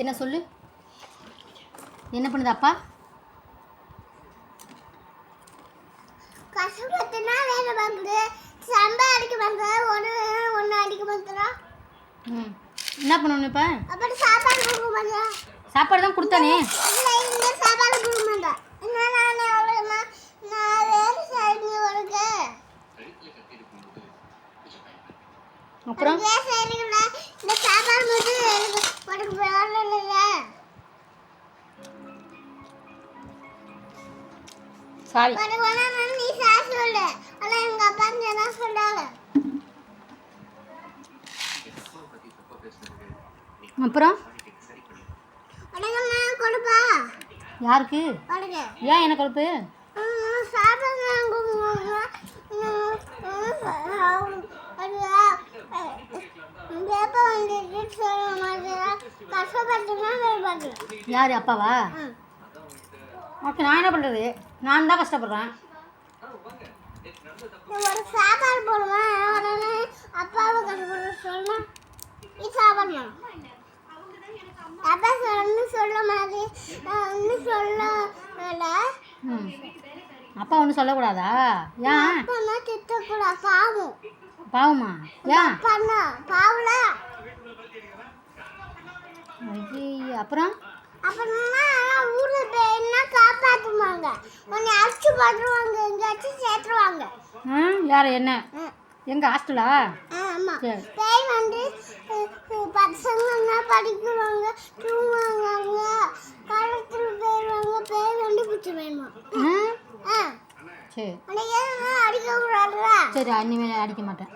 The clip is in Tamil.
என்ன சொல்லு, என்ன பண்ணுது அப்பா? கஷ்டப்பட்டுனா வேலை பார்க்குது, சம்பா அடிக்க மாட்டேன், ஒன்று அடிக்க மாட்டேன். என்ன பண்ணணும் இப்போ? அப்புறம் சாப்பாடு கொடுக்க மாட்டேன். சாப்பாடு தான் கொடுத்தானே. இந்த சாப்பாடு கொடுக்க மாட்டேன். நான் வேறு சைடு உனக்கு அப்புறம் இந்த சாப்பாடு மட்டும் உனக்கு வேலை இல்லை. சாரி. நீ சார் சொல்லு, ஆனால் எங்கள் அப்பா என்ன சொல்றாங்க. அப்புறம் கொடுப்பா யாருக்கு? ஏன் என்ன கொழுப்பு? யார் அப்பாவா? ஓகே, நான் என்ன பண்ணுறது? நான் தான் கஷ்டப்படுறேன். ஒரு சாப்பாடு போடுமா, உடனே அப்பாவை கஷ்டப்படுற சொல்லுமா, நீ சாப்பாடு அப்பா சொல்ல மாதிரி ஒன்றும் சொல்ல. அப்பா ஒன்றும் சொல்லக்கூடாதா? ஏன்? அப்பா திட்டக்கூடாது, பாவம். பாவமா? ஏன்? பண்ண பாவல. ஐயோ, அப்புறம் அப்புறமா ஊரில் போயின்னா காப்பாற்றுவாங்க, உன்னை அடிச்சு போட்டுருவாங்க, எங்கேயாச்சும் சேர்த்துருவாங்க. யார் என்ன? எங்கள் ஹாஸ்டலா? ஆமாம். பேய் வந்து பசங்கன்னா படிக்குவாங்க, தூங்குவாங்க, காலத்தில் போயிடுவாங்க, பேய் வந்து பிடிச்சி வேணுமா. சரி, அடிக்கக்கூடாதுல. சரி, இனிமேல் அடிக்க மாட்டேன்.